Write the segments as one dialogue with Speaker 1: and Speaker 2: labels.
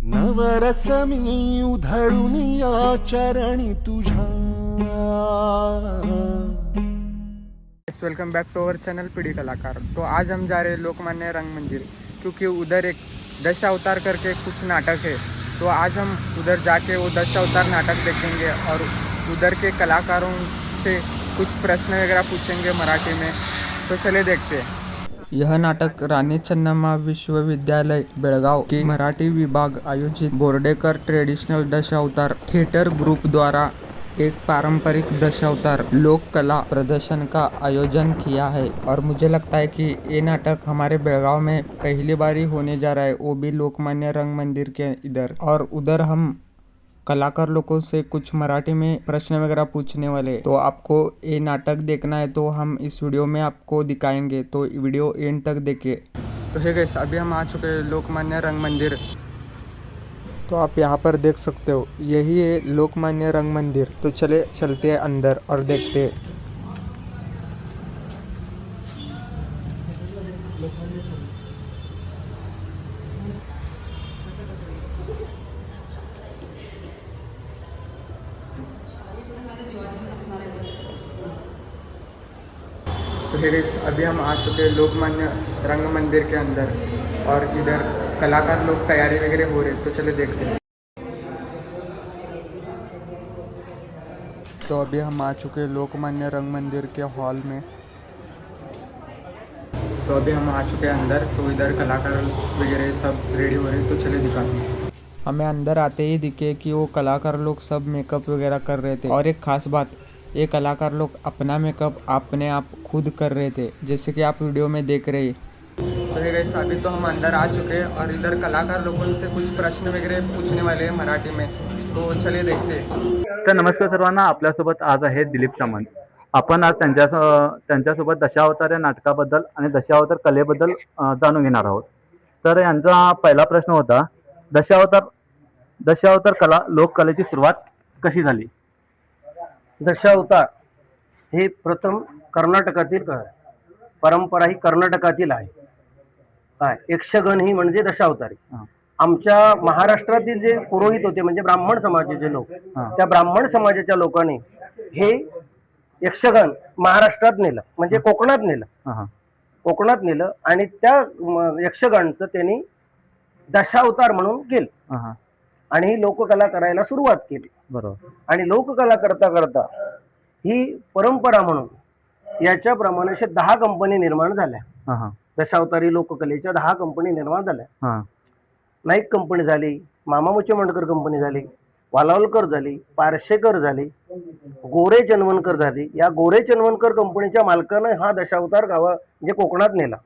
Speaker 1: नवरस मी उधळून या चरणी तुझ्या।
Speaker 2: Welcome back to our channel पीढ़ी कलाकार। तो आज हम जा रहे हैं लोकमान्य रंग मंदिर, क्योंकि उधर एक दशावतार करके कुछ नाटक है। तो आज हम उधर जाके वो दशावतार नाटक देखेंगे और उधर के कलाकारों से कुछ प्रश्न वगैरह पूछेंगे मराठी में। तो चले देखते हैं। यह नाटक रानी चन्नम्मा विश्वविद्यालय बेळगाव के मराठी विभाग आयोजित बोर्डेकर ट्रेडिशनल दशावतार थिएटर ग्रुप द्वारा एक पारंपरिक दशावतार लोक कला प्रदर्शन का आयोजन किया है। और मुझे लगता है कि ये नाटक हमारे बेळगाव में पहली बारी होने जा रहा है, वो भी लोकमान्य रंग मंदिर के इधर। और उधर हम कलाकार लोगों से कुछ मराठी में प्रश्न वगैरह पूछने वाले। तो आपको ये नाटक देखना है तो हम इस वीडियो में आपको दिखाएंगे, तो वीडियो एंड तक देखिए। तो है गाइस, अभी हम आ चुके हैं लोकमान्य रंग मंदिर। तो आप यहाँ पर देख सकते हो, यही है लोकमान्य रंग मंदिर। तो चलते हैं अंदर और देखते हैं। तो है गाइस, अभी हम आ चुके हैं लोकमान्य रंग मंदिर के अंदर और इधर कलाकार लोग तैयारी वगैरह हो रहे, तो चले देखते हैं। तो अभी हम आ चुके हैं लोकमान्य रंग मंदिर के हॉल में। तो अभी हम आ चुके हैं अंदर, तो इधर कलाकार वगैरह सब रेडी हो रहे हैं, तो चले दिखाते हैं। हमें अंदर आते ही दिखे कि वो कलाकार लोग सब मेकअप वगैरह कर रहे थे। और एक खास बात, ये कलाकार लोग अपना मेकअप अपने आप खुद कर रहे थे, जैसे कि आप वीडियो में देख रहे हैं। तो है गाइस, अभी तो हम अंदर आ चुके हैं और इधर कलाकार लोगों से कुछ प्रश्न वगैरह पूछने वाले हैं मराठी में, तो चलिए देखते हैं।
Speaker 3: तर नमस्कार सर्वांना, आपल्यासोबत आज आहे दिलीप सामंत। आपण आज त्यांच्यासोबत दशावतार या नाटकाबद्दल आणि दशावतार कलेबद्दल जाणून घेणार आहोत। तर यांचा पहिला प्रश्न होता, दशावतार दशावतार कला लोककलेची सुरुवात कशी झाली?
Speaker 4: दशावतार हे प्रथम कर्नाटकातील परंपरा ही कर्नाटकातील आहे। काय यक्षगण ही म्हणजे दशावतारी। आमच्या महाराष्ट्रातील जे पुरोहित होते म्हणजे ब्राह्मण समाजाचे लोक, त्या ब्राह्मण समाजाच्या लोकांनी हे यक्षगण महाराष्ट्रात नेलं, म्हणजे कोकणात नेलं। कोकणात नेलं आणि त्या यक्षगणचं त्यांनी दशावतार म्हणून केलं आणि ही लोककला करायला सुरुवात केली।
Speaker 3: बरोबर।
Speaker 4: आणि लोककला करता करता ही परंपरा म्हणून याच्याप्रमाणे 10 कंपनी निर्माण झाल्या। दशावतारी लोककलेच्या 10 कंपनी निर्माण झाल्या। नाईक कंपनी झाली, मामा मुचेमंडकर कंपनी झाली, वालावलकर झाली, पारशेकर झाली, गोरे चनवणकर झाली। या गोरे चनवणकर कंपनीच्या मालकानं हा दशावतार म्हणजे कोकणात नेला।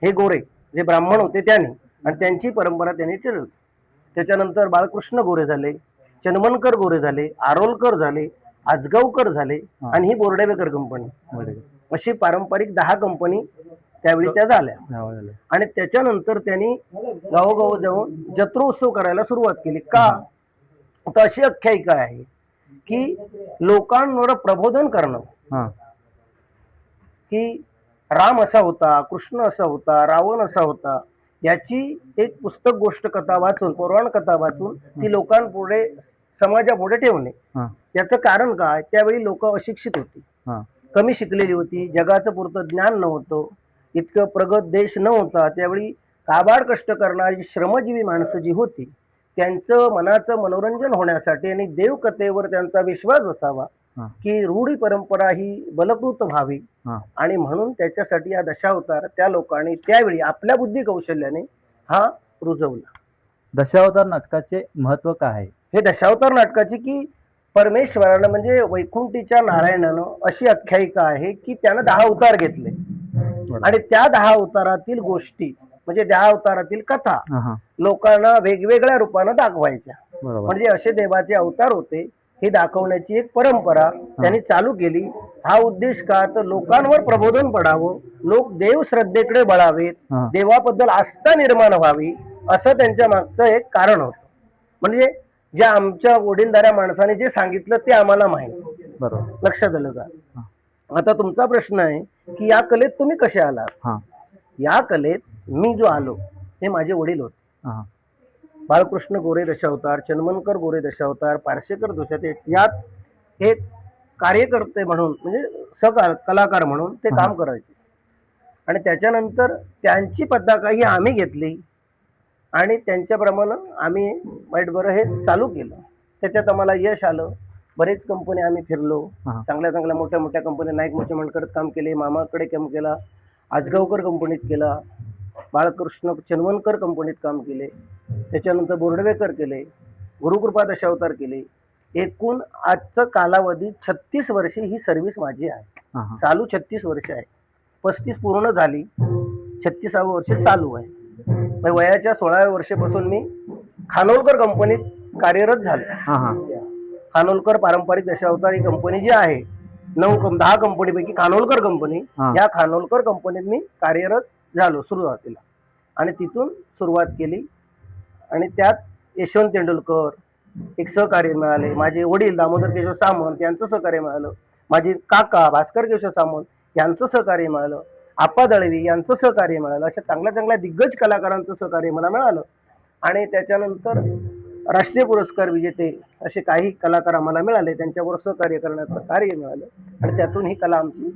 Speaker 4: हे गोरे जे ब्राह्मण होते त्यांनी, आणि त्यांची परंपरा त्यांनी ठेवली। त्याच्यानंतर बाळकृष्ण गोरे झाले, चनमनकर गोरे झाले, आरोलकर झाले, आजगावकर झाले आणि ही बोर्डेकर कंपनी। अशी पारंपरिक 10 कंपनी त्यावेळी त्या झाल्या। आणि त्याच्यानंतर त्यांनी गावोगाव जाऊन जत्रोत्सव करायला सुरुवात केली। का तर अशी आख्यायिका आहे की लोकांवर प्रबोधन करणं, की राम असा होता, कृष्ण असा होता, रावण असा होता, याची एक पुस्तक गोष्ट कथा वाचून, पुराण कथा वाचून ती लोकांपुढे समाजापुढे ठेवणे। त्याचं कारण काय, त्यावेळी लोक अशिक्षित होती, कमी शिकलेली होती, जगाचं पुरतं ज्ञान नव्हतं, इतकं प्रगत देश नव्हता। त्यावेळी काबाड कष्ट करणारी श्रमजीवी माणसं जी होती, त्यांचं मनाचं मनोरंजन होण्यासाठी आणि देवकथेवर त्यांचा विश्वास बसावा, की रूढी परंपरा ही बलकृत व्हावी, आणि म्हणून त्याच्यासाठी हा दशावतार त्या लोकांनी त्यावेळी आपल्या बुद्धी कौशल्याने हा रुजवला।
Speaker 3: दशावतार नाटकाचे महत्त्व काय आहे?
Speaker 4: हे दशावतार नाटकाची की परमेश्वरानं म्हणजे वैकुंठीच्या नारायणानं अशी आख्यायिका आहे की त्यानं 10 अवतार घेतले आणि त्या 10 अवतारातील गोष्टी म्हणजे 10 अवतारातील कथा लोकांना वेगवेगळ्या रूपानं दाखवायच्या। म्हणजे असे देवाचे अवतार होते हे दाखवण्याची एक परंपरा त्यांनी चालू केली। हा उद्देश का, तर लोकांवर प्रबोधन पडावं, लोक देव श्रद्धेकडे वळावेत, देवाबद्दल आस्था निर्माण व्हावी, असं त्यांच्या मागचं एक कारण होतं। म्हणजे जे आमच्या वडीलधाऱ्या माणसाने जे सांगितलं ते आम्हाला माहिती।
Speaker 3: बरोबर,
Speaker 4: लक्षात आलं का? आता तुमचा प्रश्न आहे की या कलेत तुम्ही कसे आलात? या कलेत मी जो आलो हे माझे वडील होते। बाळकृष्ण गोरे दशावतार, चन्मनकर गोरे दशावतार, पारसेकर दशावतार यात हे कार्यकर्ते म्हणून म्हणजे कलाकार म्हणून ते काम करायचे. आणि त्याच्यानंतर त्यांची पताका ही आम्ही घेतली आणि त्यांच्याप्रमाणे आम्ही वाईट बरं हे चालू केलं. त्याच्यात आम्हाला यश आलं. बरेच कंपनी आम्ही फिरलो, चांगल्या चांगल्या मोठ्या मोठ्या कंपन्या नाईक मोचेमणकर काम केले, मामाकडे काम केला, आजगावकर कंपनीत केला, बाळकृष्ण चन्मनकर कंपनीत काम केले, त्याच्यानंतर बोर्डवेकर केले, गुरुकृपा दशावतार केले. एकूण आजचं कालावधी 36 वर्षे ही सर्व्हिस माझी आहे. चालू 36 वर्ष आहे. 35 पूर्ण झाली, 36वे वर्ष चालू आहे. वयाच्या 16व्या वर्षापासून मी खानोलकर कंपनीत कार्यरत झालो. खानोलकर पारंपरिक दशावतार ही कंपनी जी आहे 10 कंपनीपैकी खानोलकर कंपनी, या खानोलकर कंपनीत मी कार्यरत झालो सुरुवातीला. आणि तिथून सुरुवात केली आणि त्यात यशवंत तेंडुलकर एक सहकार्य मिळाले, माझे वडील दामोदर केशव सामंत यांचं सहकार्य मिळालं, माझे काका भास्कर केशव सामंत यांचं सहकार्य मिळालं, आप्पा दळवी यांचं सहकार्य मिळालं. अशा चांगल्या चांगल्या दिग्गज कलाकारांचं सहकार्य मला मिळालं. आणि त्याच्यानंतर राष्ट्रीय पुरस्कार विजेते असे काही कलाकार आम्हाला मिळाले, त्यांच्याबरोबर सहकार्य करण्याचं कार्य मिळालं आणि त्यातून ही कला आमची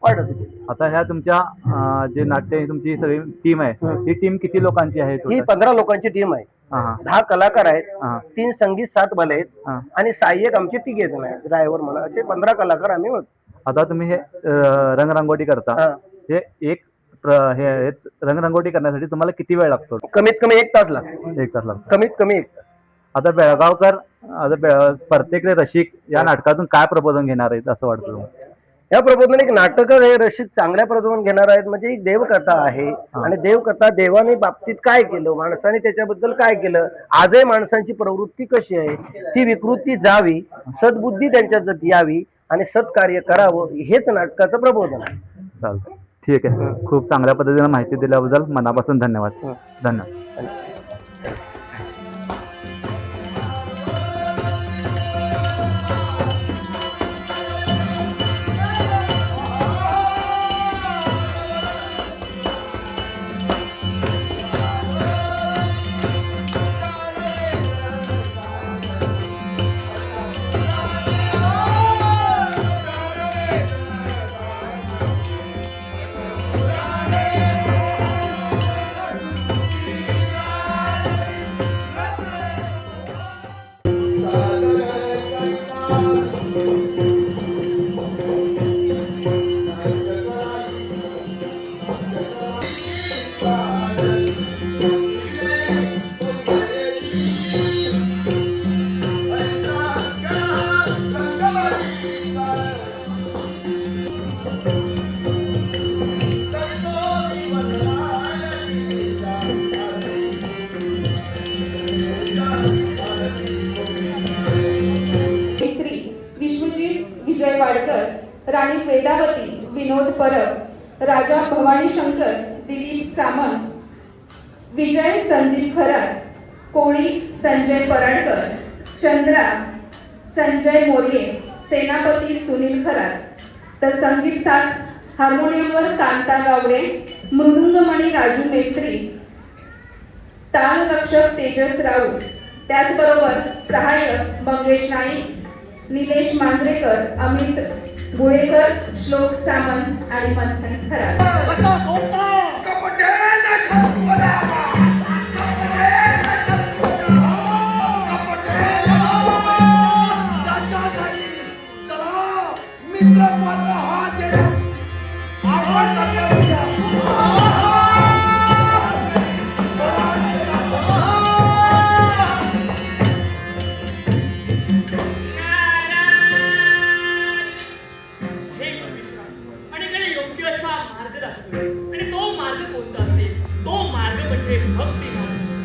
Speaker 4: वाढत गेली.
Speaker 3: आता ह्या तुमच्या जे नाट्य तुमची सगळी टीम आहे, ही टीम किती लोकांची आहे?
Speaker 4: ही 15 लोकांची टीम आहे. 10 कलाकार आहेत, 3 संगीत 7 भले आहेत आणि सहाय्यक आमचे 3 जण आहेत, ड्रायव्हर म्हणा, असे 15 कलाकार आम्ही होतो.
Speaker 3: आता तुम्ही हे रंगरंगोटी करता, हे एक रंगरंगोटी करण्यासाठी तुम्हाला किती वेळ लागतो?
Speaker 4: कमीत कमी 1 तास लागतो.
Speaker 3: 1 तास लागतो,
Speaker 4: कमीत कमी 1 तास.
Speaker 3: आता बेळगावकर प्रत्येक रसिक या नाटकातून काय प्रबोधन घेणार आहेत असं वाटतं?
Speaker 4: या प्रबोधन एक नाटक हे रसिक चांगल्या प्रबोधन घेणार आहेत. म्हणजे एक देवकथा आहे आणि देवकथा देवाने बाबतीत काय केलं, माणसाने त्याच्याबद्दल काय केलं, आजही माणसांची प्रवृत्ती कशी आहे, ती विकृती जावी, सद्बुद्धी त्यांच्यात यावी आणि सत्कार्य करावं, हेच नाटकाचं प्रबोधन आहे.
Speaker 3: चालतं, ठीक आहे. खूप चांगल्या पद्धतीने माहिती दिल्याबद्दल मनापासून धन्यवाद. धन्यवाद.
Speaker 5: राणी वेदावती विनोद परब, राजा भवानी शंकर दिलीप सामंत, विजय संदीप खरात, कोळी संजय पराडकर, चंद्रा संजय मोरे, सेनापती सुनील खरात. तर संगीत साथ हार्मोनियमवर कांता गावडे, मृदुंगमणी राजू मेस्त्री, ताल रक्षक तेजस राऊत, त्याचबरोबर सहाय्यक मंगेश नाईक, निलेश मांजरेकर, अमित गुळेकर, श्लोक सामंत आणि मंथन खरात.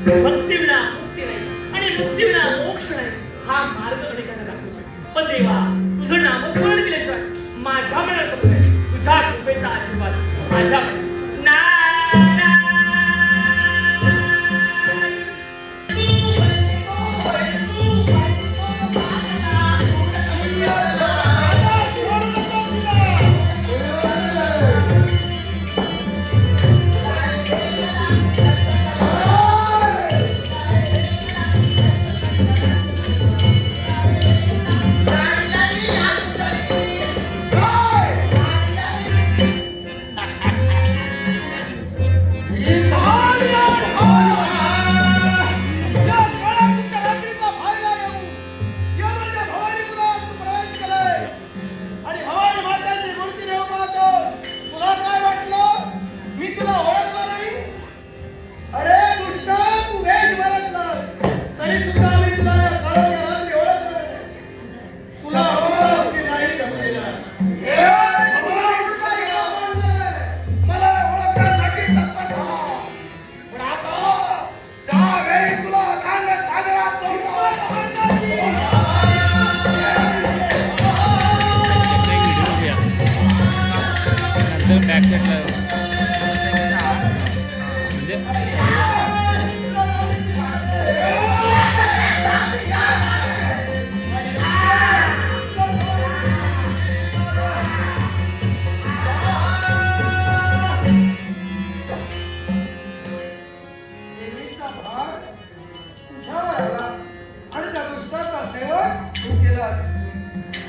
Speaker 6: भक्ती विना मुक्ती नाही आणि मुक्ती विना मोक्ष नाही, हा मार्ग अनेकांना दाखवतो. पण देवा, तुझं नामस्मरण केल्याशिवाय माझ्या मनात तुझ्या कृपेचा आशीर्वाद माझ्या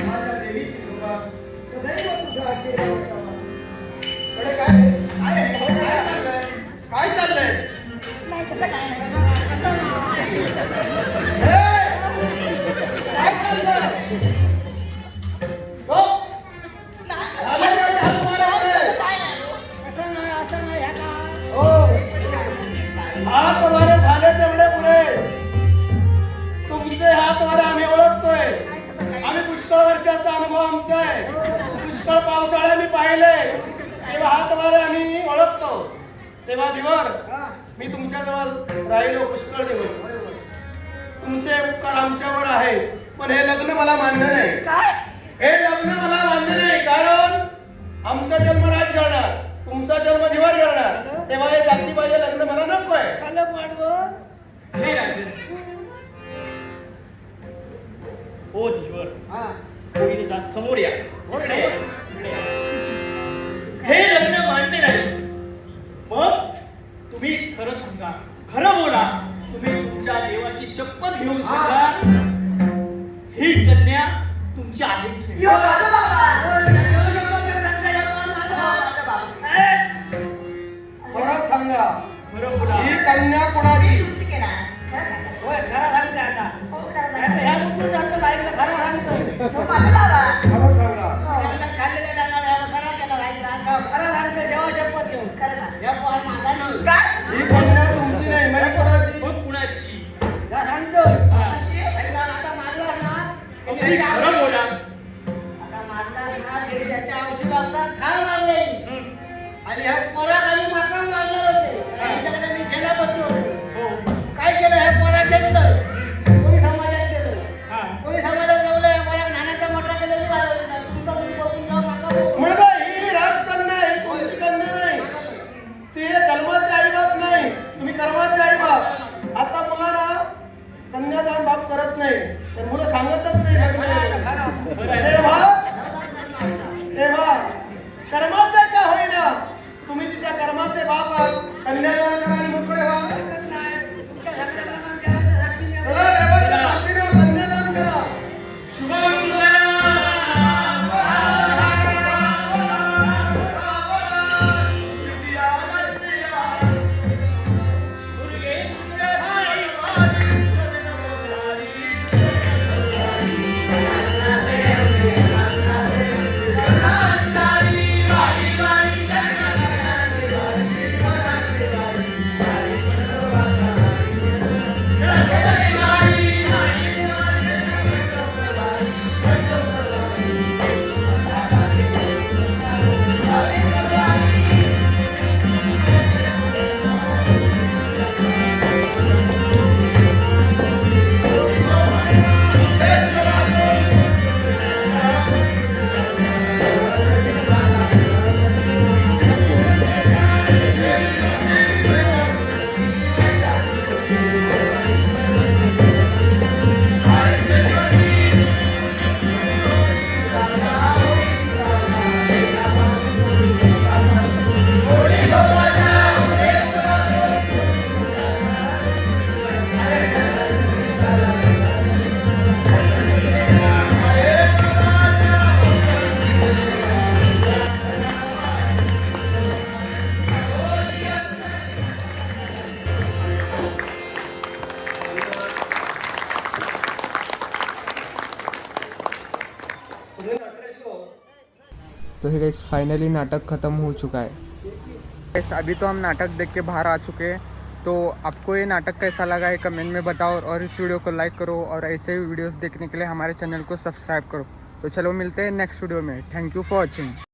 Speaker 4: माझ्या देवीची कृपा सदैव तुझ्या आशीर्वाद असावा. कडे काय चाललंय?
Speaker 7: नाही तसं काय नाही.
Speaker 4: काय चाललंय? हो? झालं का तुम्हाला पुढे? हो. हात वारे झाले तेवढे पुढे. तुमचे हात वारे आम्ही ओळखतोय. आम्ही पुष्कळ वर्षाचा अनुभव आमचा आहे. पुष्कळ पावसाळे आम्ही पाहिले तेव्हा हात वारे आम्ही ओळखतो. तेव्हा दिवर मी तुमच्याजवळ राहिलो पुष्कळ दिवस. तुमचे उपकार आमच्यावर आहे, पण हे लग्न मला मान्य नाही. हे लग्न मला मान्य नाही, कारण आमचा जन्म राज करणार, तुमचा जन्म दिवर करणार. तेव्हा हे जातीबाह्य लग्न मला नको आहे.
Speaker 6: हे राजन हो धीवर तुम्ही तिला समोर या. इकडे या, इकडे या. हे लग्न मान्य नाही. मग तुम्ही खरं सांगा, खरं बोला. तुम्ही तुमच्या देवाची शपथ घेऊन सांगा ही कन्या तुमची आहे की नाही?
Speaker 4: खरं सांगा,
Speaker 6: खरं बोला.
Speaker 4: ही कन्या कोणाची? खरं सांगा. ही कन्या तुमची नाही, म्हणजे कोणाची?
Speaker 6: मग कुणाची? तुम्ही खरं बोला.
Speaker 7: आणि ह्या पोराखाली माका मारणार होते. त्यांच्याकडे मी सेना बसलो होतो. काय केलं ह्या पोरा घेतलं, कोणी समाजात गेलं, कोणी समाजात जाऊन या पोरा नाण्याच्या मोठ्या केलं तुमचा तुम्ही बघून जाऊ माका बघू.
Speaker 4: म्हणजे ही राजकन्या आहे, तुमची कन्या नाही. ते जन्माचे आईबाप नाही, तुम्ही कर्माचे आईबाप. आता मुलांना कन्यादान बाप करत नाही, तर मुलं सांगतच नाही. तेव्हा कर्माचे का होईना, तुम्ही तिच्या कर्माचे बाप आहात. कन्यादान करा आणि मोकळे व्हा. चला देवाच्या साक्षीने कन्यादान करा.
Speaker 2: तो हे गाइस फाइनली नाटक ख़त्म हो चुका है. गाइस अभी तो हम नाटक देख के बाहर आ चुके हैं. तो आपको ये नाटक कैसा लगा है कमेंट में बताओ, और इस वीडियो को लाइक करो, और ऐसे ही वीडियोस देखने के लिए हमारे चैनल को सब्सक्राइब करो. तो चलो मिलते हैं नेक्स्ट वीडियो में. Thank you for watching.